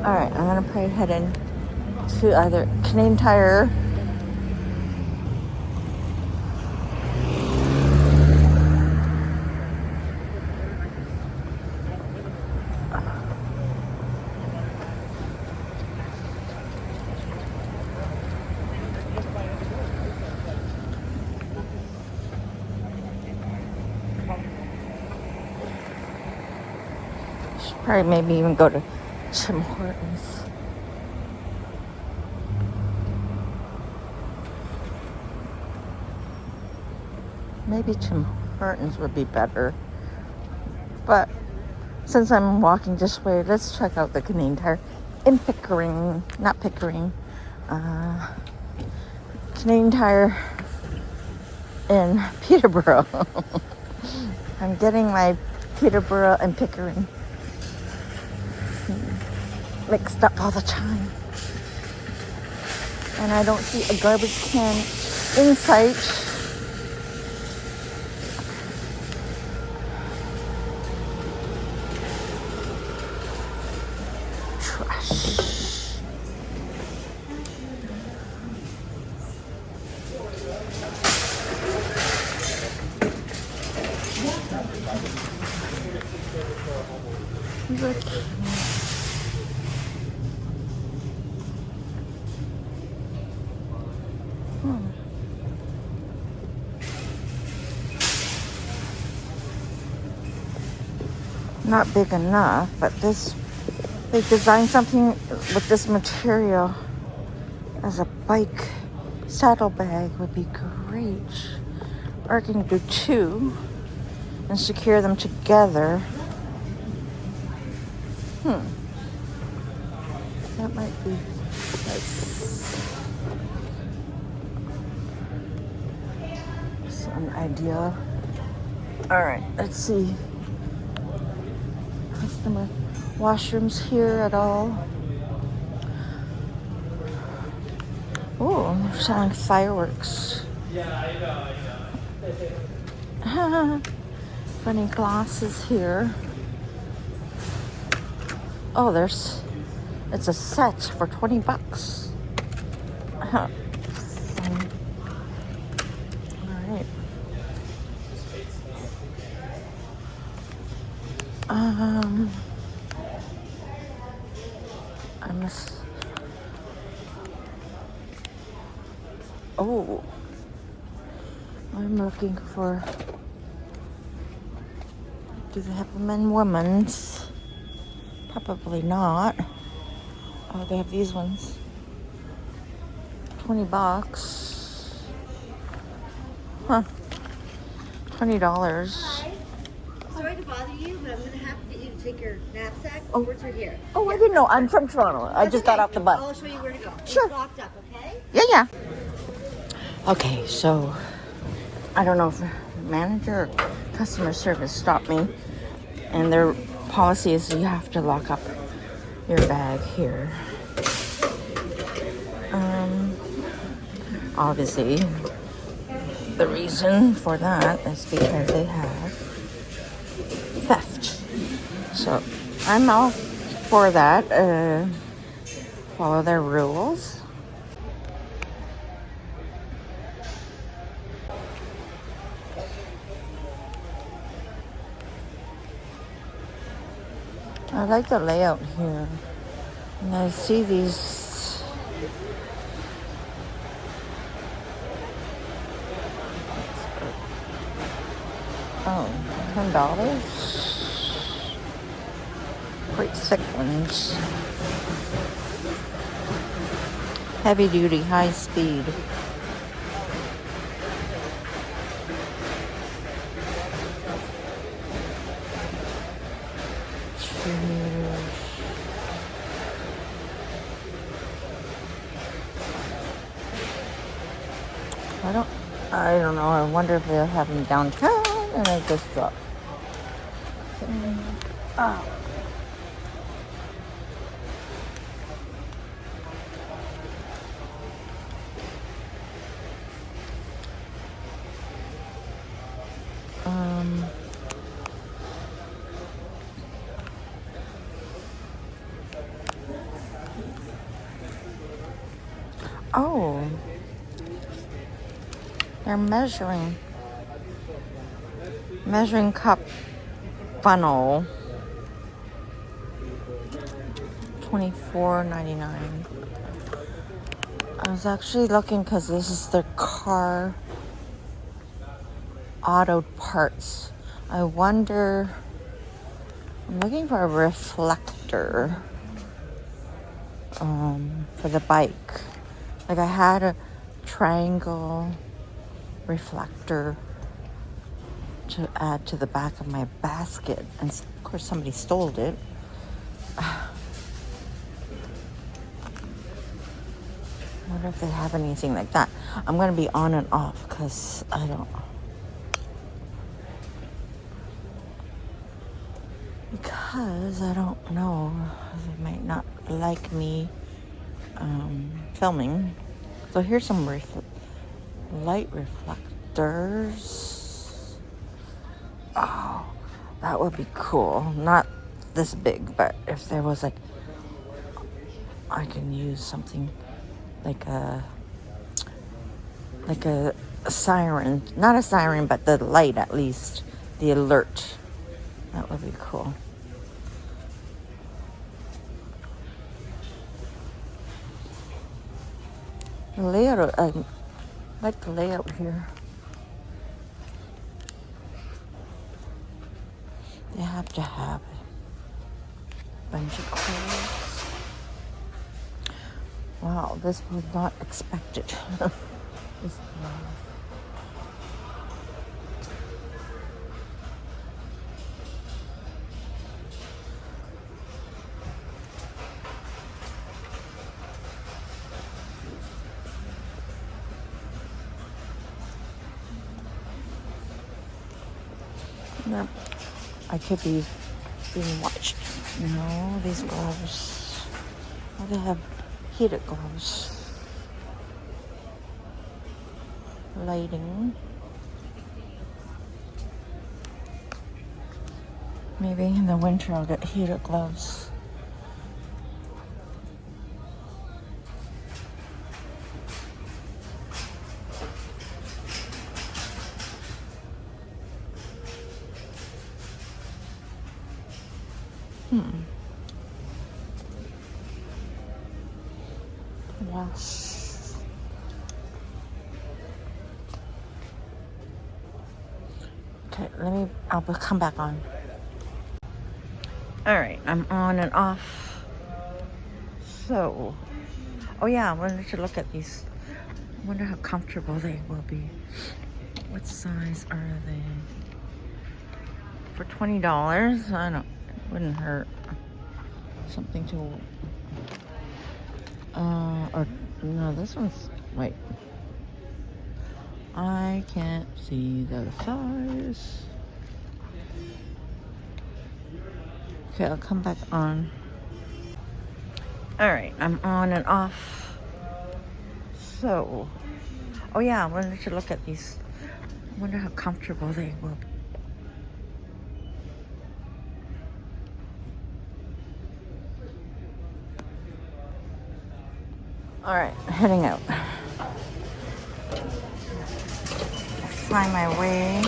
Alright, I'm gonna probably head in to either Canadian Tire. Should probably maybe even go to Tim Hortons. Maybe Tim Hortons would be better. But since I'm walking this way, let's check out the Canadian Tire in Pickering. Not Pickering. Canadian Tire in Peterborough. I'm getting my Peterborough and Pickering mixed up all the time. And I don't see a garbage can in sight. Look. Not big enough, but this, they designed something with this material as a bike saddlebag would be great. Or I can do two and secure them together. That might be an idea. All right, let's see. Customer washrooms here at all? Oh, they're selling fireworks. Funny glasses here. Oh, it's a set for $20. All right. I must. Oh, I'm looking for. Do they have them in women's? Probably not. Oh, they have these ones. $20. Huh. $20. Hi. Sorry to bother you, but I'm going to have to get you to take your knapsack. Oh. Where's right here? Oh, I didn't know. I'm from Toronto. I just got off the bus. I'll show you where to go. Sure. It's locked up, okay? Yeah. Okay, so I don't know if the manager or customer service stopped me, and their policy is you have to lock up your bag here. Obviously, the reason for that is because they have theft. So I'm all for that. Follow their rules. I like the layout here. And I see these $10. Quite thick ones. Heavy duty, high speed. I don't know. I wonder if they'll have them downtown, and I just dropped. Oh. Oh, they're measuring cup funnel, $24.99. I was actually looking because this is the car auto parts. I wonder, I'm looking for a reflector for the bike. Like I had a triangle reflector to add to the back of my basket, and of course somebody stole it. I wonder if they have anything like that. I'm going to be on and off because I don't know. They might not like me filming. So here's some light reflectors. Oh, that would be cool. Not this big, but if there was like, I can use something like a siren. Not a siren, but the light at least. The alert. That would be cool. The layout, I like the layout here. They have to have a bunch of clothes. Wow, this was not expected. No, I could be being watched. No, these gloves. Oh, they have heated gloves. Lighting. Maybe in the winter I'll get heated gloves. Yes. Okay, I'll come back on. All right, I'm on and off. So, oh yeah, I wanted to look at these. I wonder how comfortable they will be. What size are they? For $20, it wouldn't hurt. Something to, or no, this one's, wait. I can't see the size. Okay, I'll come back on. All right, I'm on and off. So, oh yeah, I wanted to look at these. I wonder how comfortable they will be. All right, heading out. Find my way